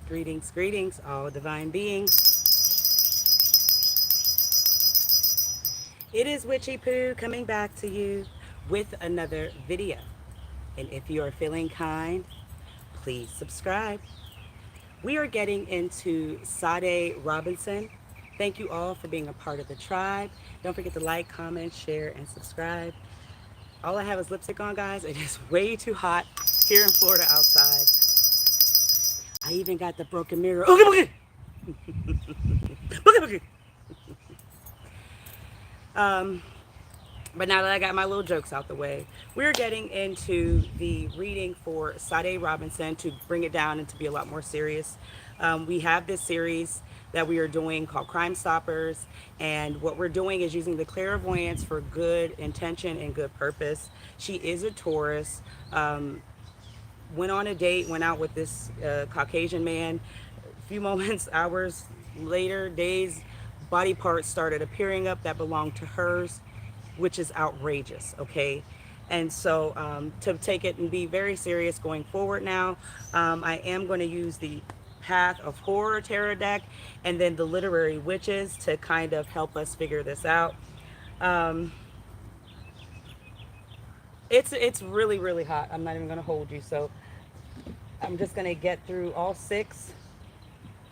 Greetings, greetings, all divine beings. It is Witchy Poo coming back to you with another video. And if you are feeling kind, please subscribe. We are getting into Sade Robinson. Thank you all for being a part of the tribe. Don't forget to like, comment, share, and subscribe. All I have is lipstick on, guys. It is way too hot here in Florida outside. I even got the broken mirror. Okay, okay. But now that I got my little jokes out the way, we're getting into the reading for Sade Robinson to bring it down and to be a lot more serious. We have this series that we are doing called Crime Stoppers, and what we're doing is using the clairvoyance for good intention and good purpose. She is a Taurus. Went on a date, went out with this Caucasian man. A few moments, hours later, days, body parts started appearing up that belonged to hers, which is outrageous, okay? And so to take it and be very serious going forward now, I am going to use the Path of Horror tarot deck and then the Literary Witches to kind of help us figure this out. It's really, really hot. I'm not even going to hold you, so I'm just going to get through all six,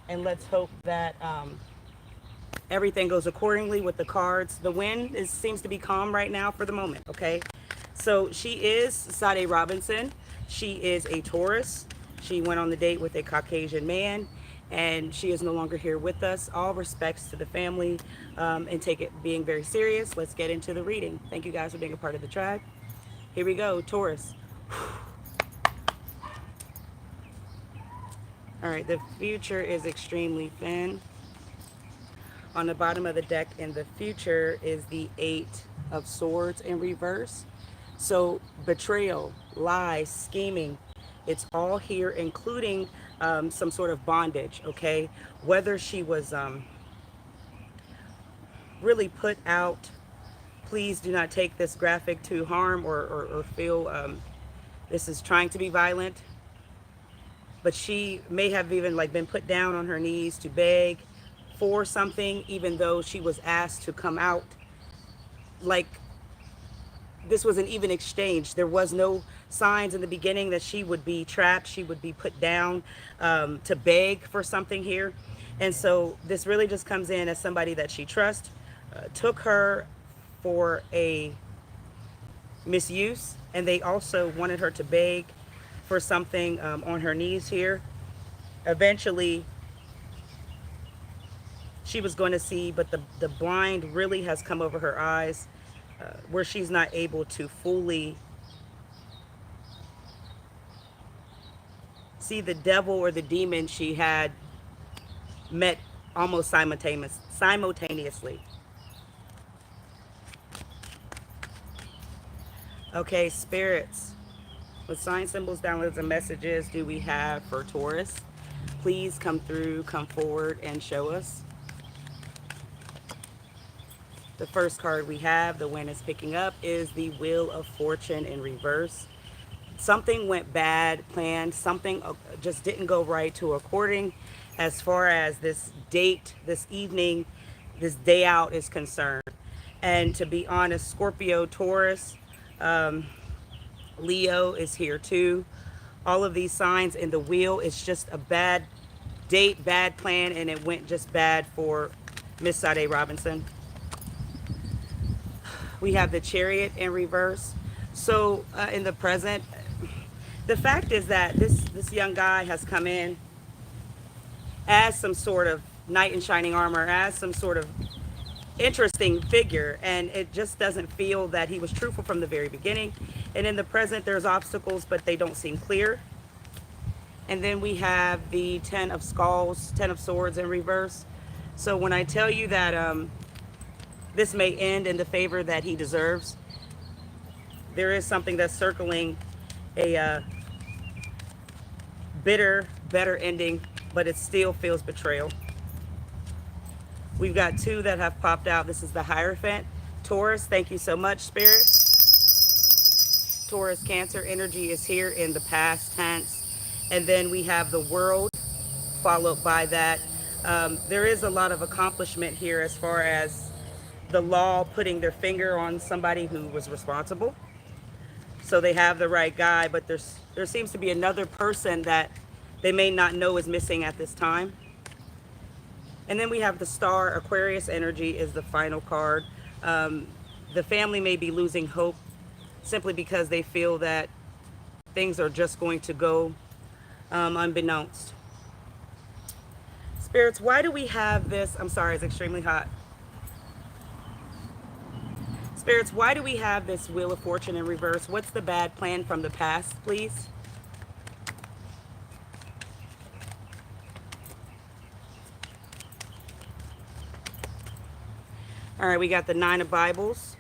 and let's hope that everything goes accordingly with the cards. The wind seems to be calm right now for the moment, okay? So she is Sade Robinson. She is a Taurus. She went on the date with a Caucasian man, and she is no longer here with us. All respects to the family, and take it being very serious. Let's get into the reading. Thank you guys for being a part of the tribe. Here we go, Taurus. All right, the future is extremely thin. On the bottom of the deck in the future is the Eight of Swords in reverse. So betrayal, lies, scheming, it's all here, including some sort of bondage, okay? Whether she was really put out, please do not take this graphic to harm or feel this is trying to be violent. But she may have even like been put down on her knees to beg for something, even though she was asked to come out. Like, this was an even exchange. There was no signs in the beginning that she would be trapped, she would be put down to beg for something here. And so this really just comes in as somebody that she trusts, took her for a misuse, and they also wanted her to beg for something on her knees here. Eventually she was going to see, but the blind really has come over her eyes, where she's not able to fully see the devil or the demon she had met almost simultaneously. Okay, spirits, what sign, symbols, downloads, and messages do we have for Taurus? Please come through, come forward, and show us. The first card we have, the wind is picking up, is the Wheel of Fortune in reverse. Something went bad, planned, something just didn't go right to according as far as this date, this evening, this day out is concerned. And to be honest, Scorpio, Taurus, Leo is here too. All of these signs in the wheel, it's just a bad date, bad plan, and it went just bad for Miss Sade Robinson. We have the Chariot in reverse. So in the present, the fact is that this young guy has come in as some sort of knight in shining armor, as some sort of interesting figure, and it just doesn't feel that he was truthful from the very beginning. And in the present, there's obstacles, but they don't seem clear. And then we have the Ten of Skulls, Ten of Swords in reverse. So when I tell you that this may end in the favor that he deserves, there is something that's circling a bitter, better ending, but it still feels betrayal. We've got two that have popped out. This is the Hierophant. Taurus, thank you so much, Spirit. Taurus, Cancer energy is here in the past tense. And then we have the World. followed by that. There is a lot of accomplishment here as far as the law putting their finger on somebody who was responsible. So they have the right guy, but there seems to be another person that they may not know is missing at this time. And then we have the star. Aquarius energy is the final card. Um, the family may be losing hope simply because they feel that things are just going to go unbeknownst. Spirits, why do we have this? I'm sorry, it's extremely hot. Spirits, why do we have this Wheel of Fortune in reverse? What's the bad plan from the past, please? All right, we got the Nine of Bibles.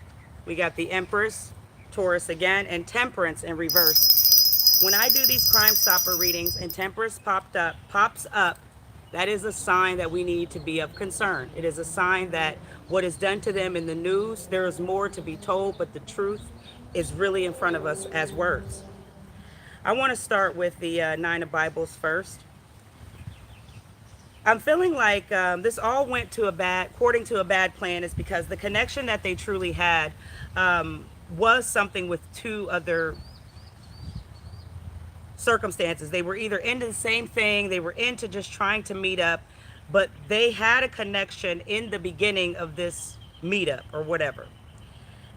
We got the Empress, Taurus again, and Temperance in reverse. When I do these Crime Stopper readings and Temperance pops up, that is a sign that we need to be of concern. It is a sign that what is done to them in the news, there is more to be told, but the truth is really in front of us as words. I want to start with the Nine of Bibles first. I'm feeling like this all went to according to a bad plan, is because the connection that they truly had was something with two other circumstances. They were either into the same thing, they were into just trying to meet up, but they had a connection in the beginning of this meetup or whatever.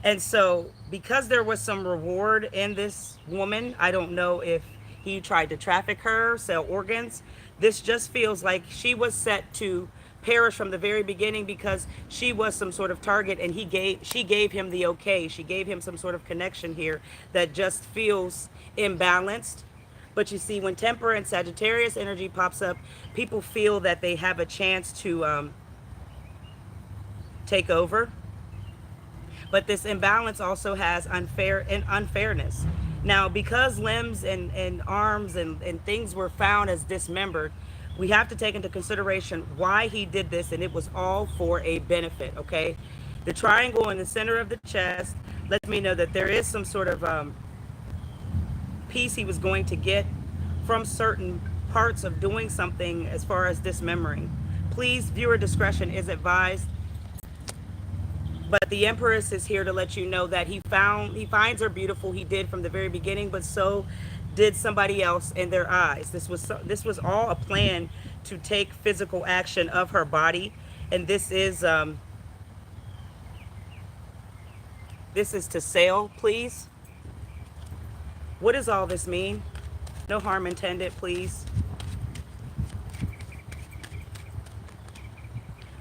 And so because there was some reward in this woman, I don't know if he tried to traffic her, sell organs. This just feels like she was set to perish from the very beginning because she was some sort of target, and she gave him the okay. She gave him some sort of connection here that just feels imbalanced. But you see, when Temperance Sagittarius energy pops up, people feel that they have a chance to take over. But this imbalance also has unfairness. Now, because limbs and arms and things were found as dismembered, we have to take into consideration why he did this, and it was all for a benefit, okay? The triangle in the center of the chest lets me know that there is some sort of piece he was going to get from certain parts of doing something as far as dismembering. Please, viewer discretion is advised. But the Empress is here to let you know that he finds her beautiful. He did from the very beginning, but so did somebody else in their eyes. This was all a plan to take physical action of her body, and this is to sale, please. What does all this mean? No harm intended, please.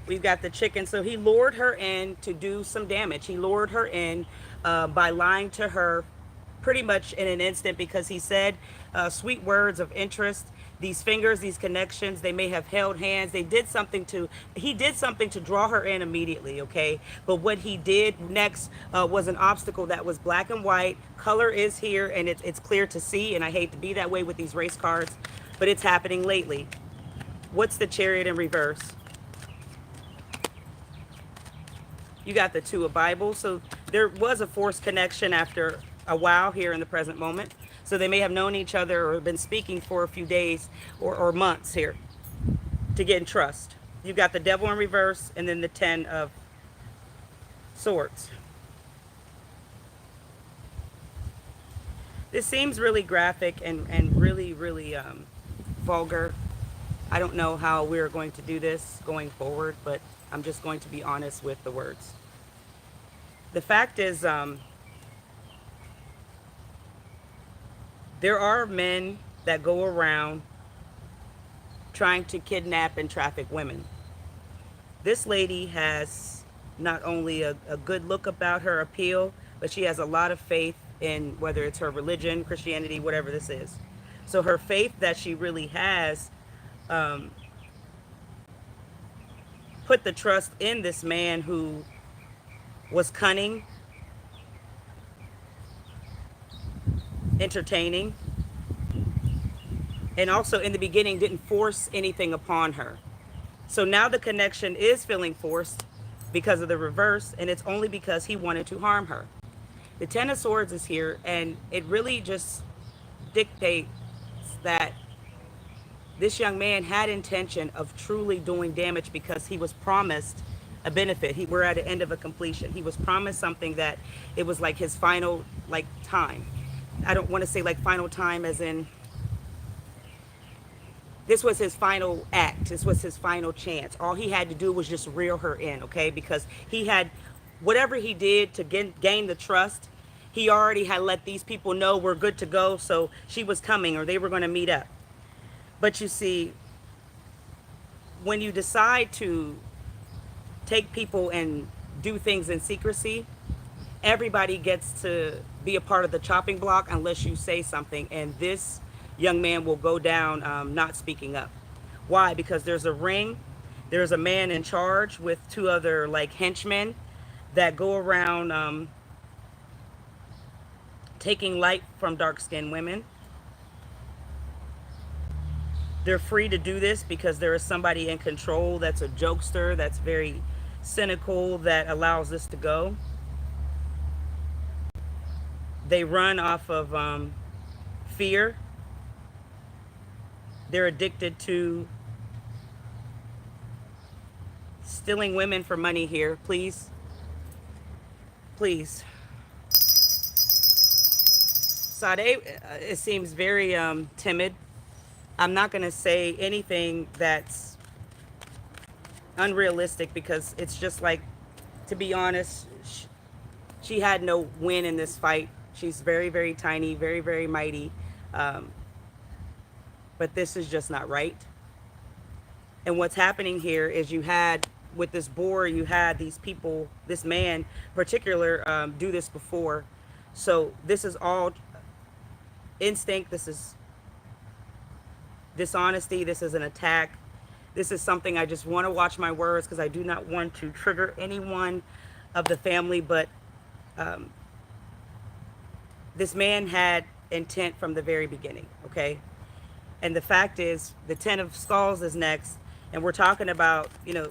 We've got the chicken. So he lured her in to do some damage. He lured her in by lying to her pretty much in an instant, because he said sweet words of interest. These fingers, these connections, they may have held hands. He did something to draw her in immediately, okay? But what he did next was an obstacle that was black and white. Color is here, and it's clear to see, and I hate to be that way with these race cards, but it's happening lately. What's the Chariot in reverse? You got the Two of Bibles. So there was a forced connection after a while here in the present moment. So they may have known each other or been speaking for a few days or months here to get in trust. You've got the Devil in reverse, and then the Ten of Swords. This seems really graphic and really, really vulgar. I don't know how we're going to do this going forward, but I'm just going to be honest with the words. The fact is, there are men that go around trying to kidnap and traffic women. This lady has not only a good look about her appeal, but she has a lot of faith in, whether it's her religion, Christianity, whatever this is. So her faith that she really has put the trust in this man who was cunning, entertaining, and also in the beginning didn't force anything upon her. So now the connection is feeling forced because of the reverse, and it's only because he wanted to harm her. The Ten of Swords is here, and it really just dictates that this young man had intention of truly doing damage because he was promised a benefit. We're at the end of a completion. He was promised something that it was like his final like time. I don't want to say like final time as in this was his final act. This was his final chance. All he had to do was just reel her in, okay? Because he had whatever he did to gain the trust, he already had let these people know we're good to go. So she was coming or they were going to meet up. But you see, when you decide to take people and do things in secrecy, everybody gets to be a part of the chopping block unless you say something. And this young man will go down not speaking up. Why? Because there's a ring. There's a man in charge with two other like henchmen that go around taking light from dark-skinned women. They're free to do this because there is somebody in control that's a jokester, that's very cynical, that allows this to go. They run off of fear. They're addicted to stealing women for money here. Please. Please. Sade, it seems very timid. I'm not going to say anything that's unrealistic because it's just like, to be honest, she had no win in this fight. She's very, very tiny, very, very mighty. But this is just not right. And what's happening here is you had, with this boar, you had these people, this man in particular, do this before. So this is all instinct. This is dishonesty. This is an attack. This is something I just want to watch my words because I do not want to trigger anyone of the family. But this man had intent from the very beginning, okay? And the fact is, the 10 of Skulls is next. And we're talking about, you know,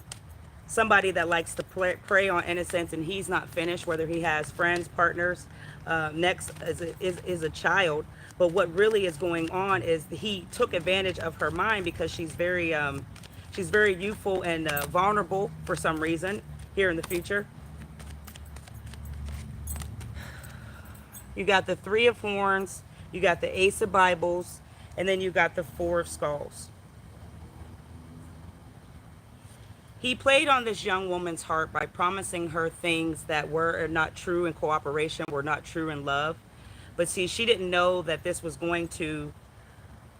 somebody that likes to prey on innocence, and he's not finished, whether he has friends, partners. Next is a child. But what really is going on is he took advantage of her mind because she's very youthful and vulnerable for some reason here in the future. You got the 3 of Horns, you got the Ace of Bibles, and then you got the 4 of Skulls. He played on this young woman's heart by promising her things that were not true in cooperation, were not true in love. But see, she didn't know that this was going to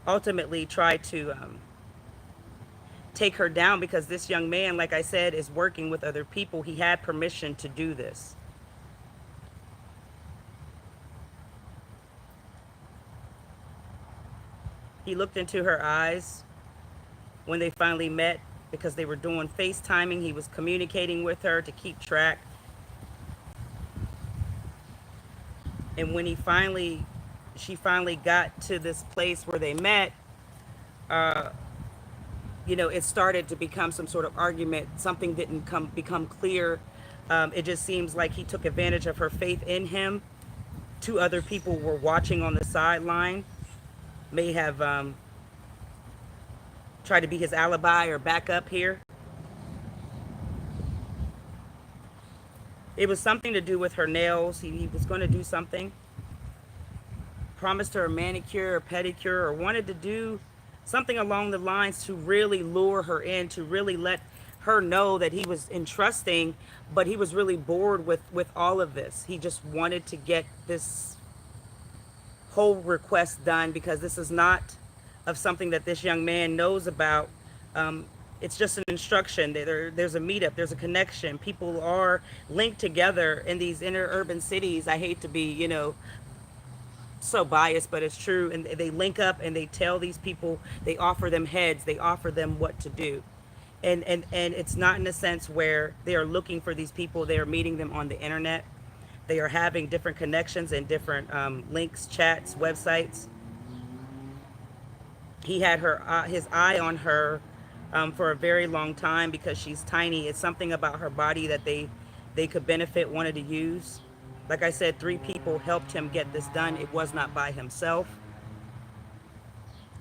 ultimately try to take her down because this young man, like I said, is working with other people. He had permission to do this. He looked into her eyes when they finally met because they were doing FaceTiming. He was communicating with her to keep track. And when she finally got to this place where they met, you know, it started to become some sort of argument. Something didn't become clear. It just seems like he took advantage of her faith in him. 2 other people were watching on the sideline. May have tried to be his alibi or backup here. It was something to do with her nails. He was going to do something. Promised her a manicure or pedicure, or wanted to do something along the lines to really lure her in, to really let her know that he was entrusting, but he was really bored with all of this. He just wanted to get this whole request done because this is not of something that this young man knows about. It's just an instruction. There's a meetup, there's a connection. People are linked together in these inner urban cities. I hate to be, you know, so biased, but it's true. And they link up and they tell these people, they offer them heads, they offer them what to do. And it's not in a sense where they are looking for these people. They are meeting them on the internet. They are having different connections and different links, chats, websites. He had his eye on her for a very long time because she's tiny. It's something about her body that they could benefit, wanted to use. Like I said, 3 people helped him get this done. It was not by himself.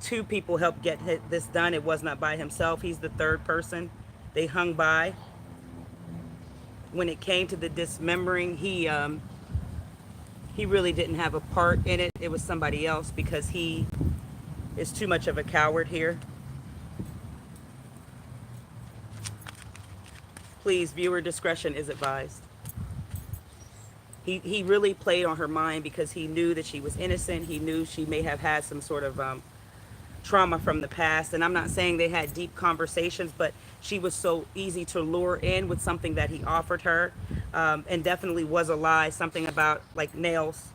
Two people helped get this done. It was not by himself. He's the third person they hung by. When it came to the dismembering, he really didn't have a part in it. It was somebody else because he is too much of a coward here. Please, viewer discretion is advised. He really played on her mind because he knew that she was innocent. He knew she may have had some sort of trauma from the past. And I'm not saying they had deep conversations, but she was so easy to lure in with something that he offered her, and definitely was a lie, something about like nails.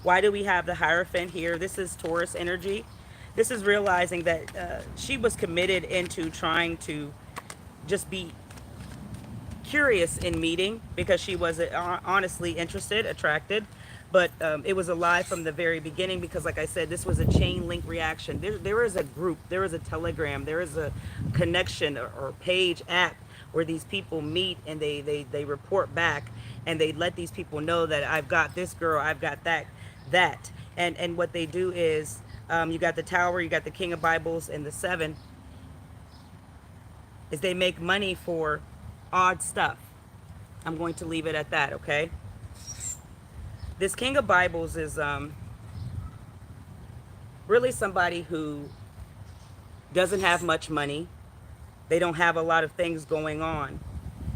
Why do we have the Hierophant here? This is Taurus energy. This is realizing that she was committed into trying to just be curious in meeting because she was honestly interested, attracted, but it was a lie from the very beginning because, like I said, this was a chain link reaction. There is a group, there is a telegram, there is a connection or page app where these people meet and they report back and they let these people know that I've got this girl, I've got that. And what they do is you got the Tower, you got the King of Bibles, and the Seven is they make money for odd stuff. I'm going to leave it at that, okay? This King of Bibles is really somebody who doesn't have much money. They don't have a lot of things going on.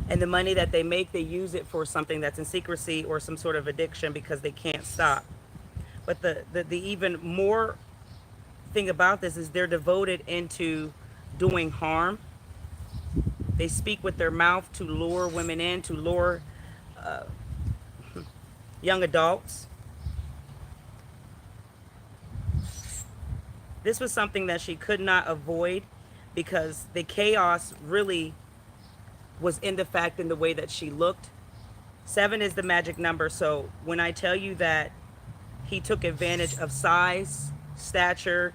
And the money that they make, they use it for something that's in secrecy or some sort of addiction because they can't stop. But the even more thing about this is they're devoted into doing harm. They speak with their mouth to lure women in, to lure young adults. This was something that she could not avoid because the chaos really was in the fact in the way that she looked. 7 is the magic number. So when I tell you that he took advantage of size, stature,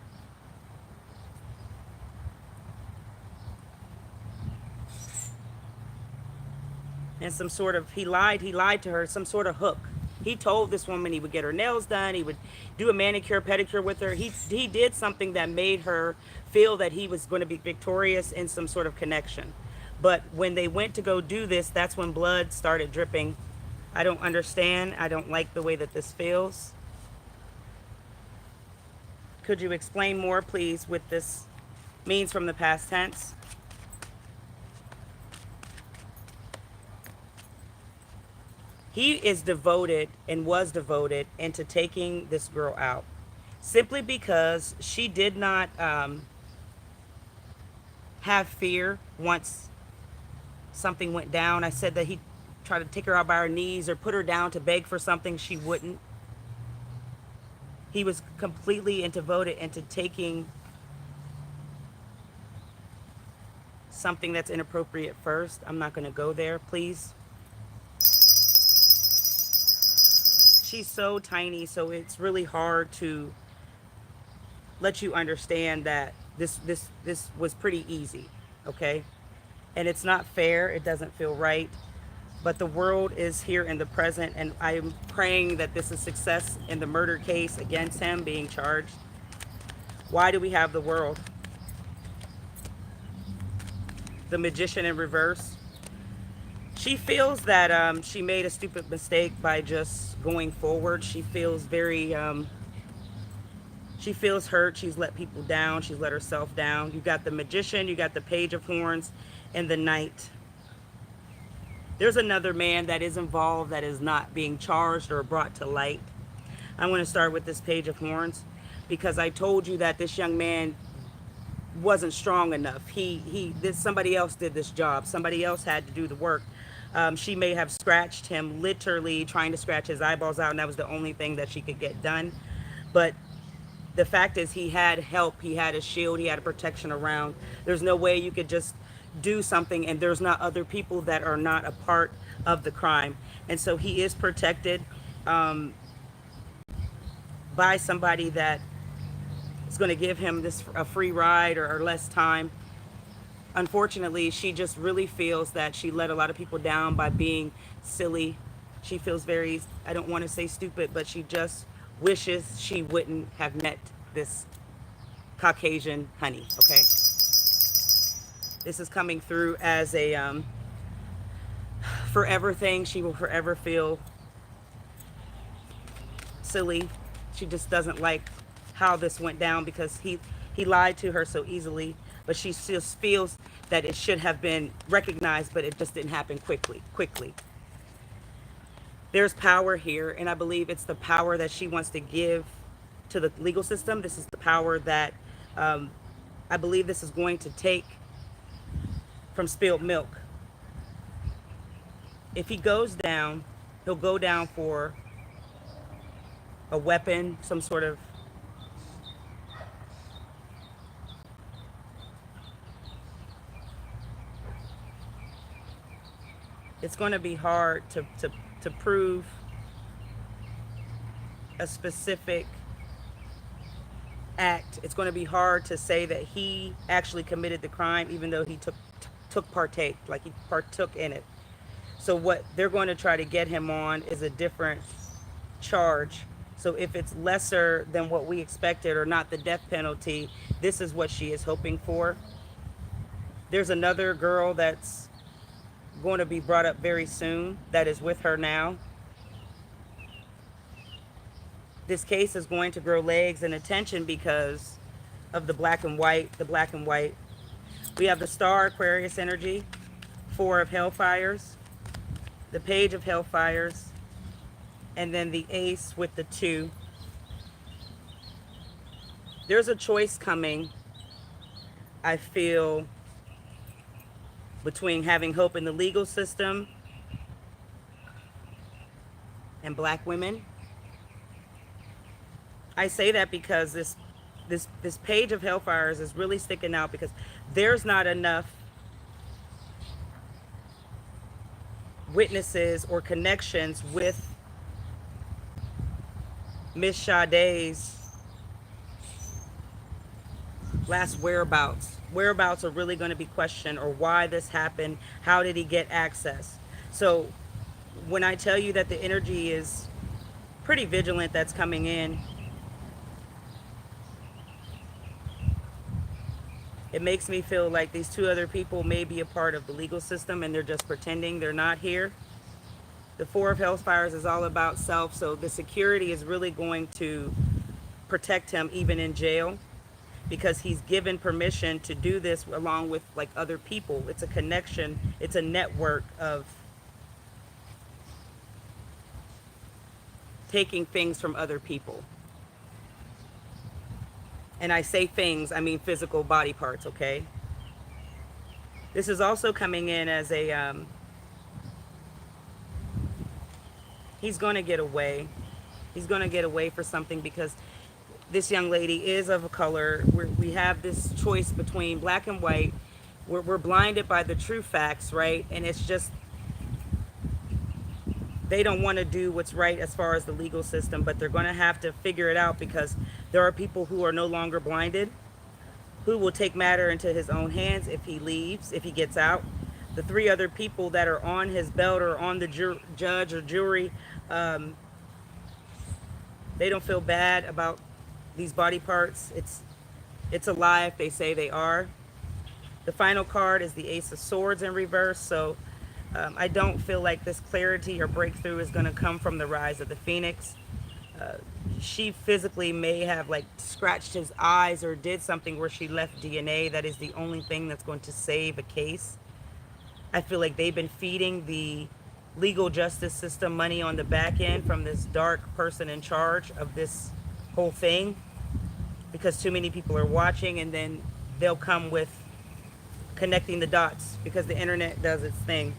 and some sort of, he lied to her, some sort of hook. He told this woman he would get her nails done, he would do a manicure, pedicure with her. He did something that made her feel that he was going to be victorious in some sort of connection. But when they went to go do this, that's when blood started dripping. I don't understand. I don't like the way that this feels. Could you explain more, please, what this means from the past tense? He is devoted and was devoted into taking this girl out simply because she did not have fear once something went down. I said that he tried to take her out by her knees or put her down to beg for something. She wouldn't. He was completely devoted into taking something that's inappropriate first. I'm not going to go there, please. She's so tiny, so it's really hard to let you understand that this was pretty easy, okay? And it's not fair. It doesn't feel right. But the world is here in the present, and I am praying that this is success in the murder case against him being charged. Why do we have the world? The Magician in reverse. She feels that she made a stupid mistake by just going forward. She feels very, she feels hurt. She's let people down. She's let herself down. You got the Magician, you got the Page of Horns, and the Knight. There's another man that is involved that is not being charged or brought to light. I'm going to start with this Page of Horns because I told you that this young man wasn't strong enough. Somebody else did this job. Somebody else had to do the work. She may have scratched him, literally trying to scratch his eyeballs out, and that was the only thing that she could get done. But the fact is he had help. He had a shield. He had a protection around. There's no way you could just do something and there's not other people that are not a part of the crime. And so he is protected by somebody that is going to give him a free ride or less time. Unfortunately, she just really feels that she let a lot of people down by being silly. She feels very, I don't want to say stupid, but she just wishes she wouldn't have met this Caucasian honey, okay? This is coming through as a forever thing. She will forever feel silly. She just doesn't like how this went down because he lied to her so easily, but she still feels that it should have been recognized, but it just didn't happen quickly. There's power here, and I believe it's the power that she wants to give to the legal system. This is the power that I believe this is going to take from spilled milk. If he goes down, he'll go down for a weapon, some sort of it's going to be hard to prove a specific act. It's going to be hard to say that he actually committed the crime, even though he he partook in it. So what they're going to try to get him on is a different charge. So if it's lesser than what we expected or not the death penalty, this is what she is hoping for. There's another girl that's going to be brought up very soon that is with her now. This case is going to grow legs and attention because of the black and white, We have the star Aquarius energy, 4 of Hellfires, the Page of Hellfires, and then the Ace with the 2. There's a choice coming, I feel, between having hope in the legal system and black women. I say that because this Page of Hellfires is really sticking out because there's not enough witnesses or connections with Miss Sade's last whereabouts. Whereabouts are really going to be questioned, or why this happened, how did he get access. So when I tell you that the energy is pretty vigilant that's coming in, it makes me feel like these 2 other people may be a part of the legal system and they're just pretending they're not here. The 4 of Hellfires is all about self, so the security is really going to protect him even in jail because he's given permission to do this along with like other people. It's a connection, it's a network of taking things from other people. And I say things, I mean physical body parts, okay? This is also coming in as a, he's going to get away. He's going to get away for something because this young lady is of a color. We have this choice between black and white. We're blinded by the true facts, right? And it's just, they don't want to do what's right as far as the legal system, but they're going to have to figure it out because there are people who are no longer blinded, who will take matter into his own hands if he leaves, if he gets out. The 3 other people that are on his belt or on the judge or jury, they don't feel bad about these body parts. It's a lie if they say they are. The final card is the Ace of Swords in reverse, so I don't feel like this clarity or breakthrough is going to come from the rise of the Phoenix. She physically may have like scratched his eyes or did something where she left DNA. That is the only thing that's going to save a case. I feel like they've been feeding the legal justice system money on the back end from this dark person in charge of this whole thing because too many people are watching, and then they'll come with connecting the dots because the internet does its thing.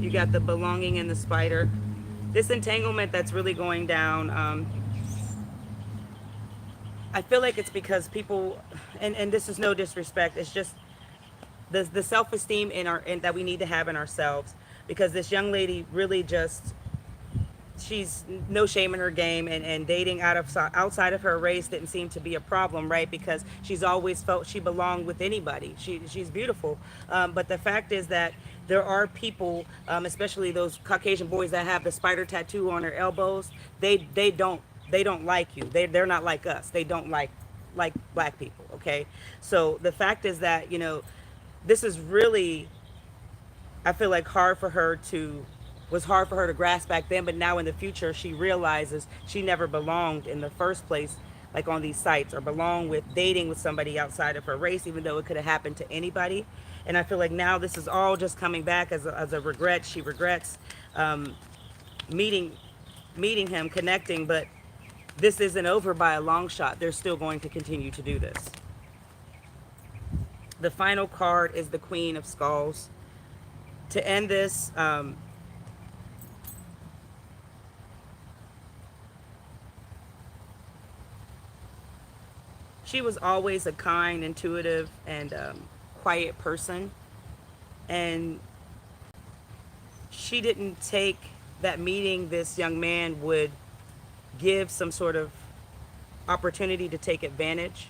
You got the belonging and the spider. This entanglement that's really going down, I feel like it's because people, and this is no disrespect, it's just the self-esteem that we need to have in ourselves, because this young lady really just, she's no shame in her game, and dating outside of her race didn't seem to be a problem, right? Because she's always felt she belonged with anybody. She's beautiful, but the fact is that There are people, especially those Caucasian boys that have the spider tattoo on their elbows. They don't like you. They're not like us. They don't like black people. Okay, so the fact is that this is really, I feel like, was hard for her to grasp back then, but now in the future she realizes she never belonged in the first place, like on these sites, or belong with dating with somebody outside of her race, even though it could have happened to anybody. And I feel like now this is all just coming back as a regret. She regrets um, meeting meeting him, connecting, but this isn't over by a long shot. They're still going to continue to do this. The final card is the Queen of Skulls. To end this, she was always a kind, intuitive, and quiet person. And she didn't take that meeting this young man would give some sort of opportunity to take advantage.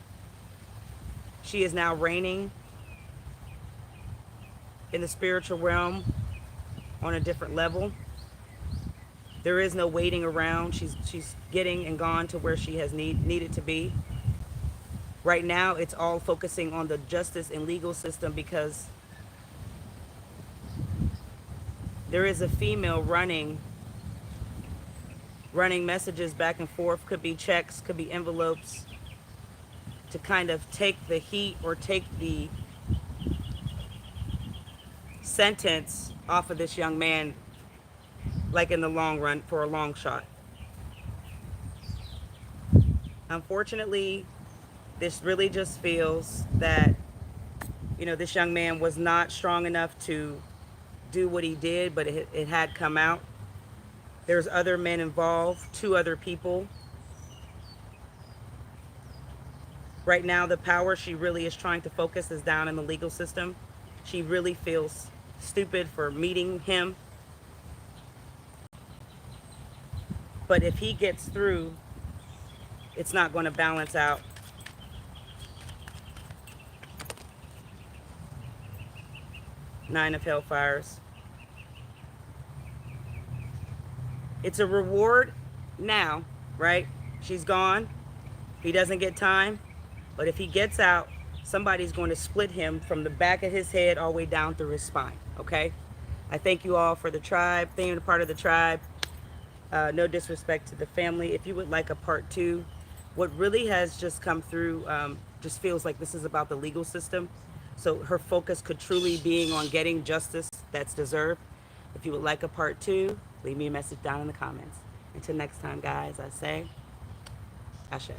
She is now reigning in the spiritual realm on a different level. There is no waiting around. She's getting and gone to where she has needed to be. Right now, it's all focusing on the justice and legal system, because there is a female running messages back and forth. Could be checks, could be envelopes, to kind of take the heat or take the sentence off of this young man, like in the long run, for a long shot. Unfortunately, this really just feels that this young man was not strong enough to do what he did, but it had come out. There's other men involved, 2 other people. Right now, the power she really is trying to focus is down in the legal system. She really feels stupid for meeting him. But if he gets through, it's not going to balance out. Nine of Hellfires. It's a reward now, right? She's gone. He doesn't get time. But if he gets out, somebody's going to split him from the back of his head all the way down through his spine, okay? I thank you all for the tribe, being a part of the tribe. No disrespect to the family. If you would like a part 2, what really has just come through just feels like this is about the legal system. So her focus could truly being on getting justice that's deserved. If you would like a part 2, leave me a message down in the comments. Until next time, guys, I say, Ashe.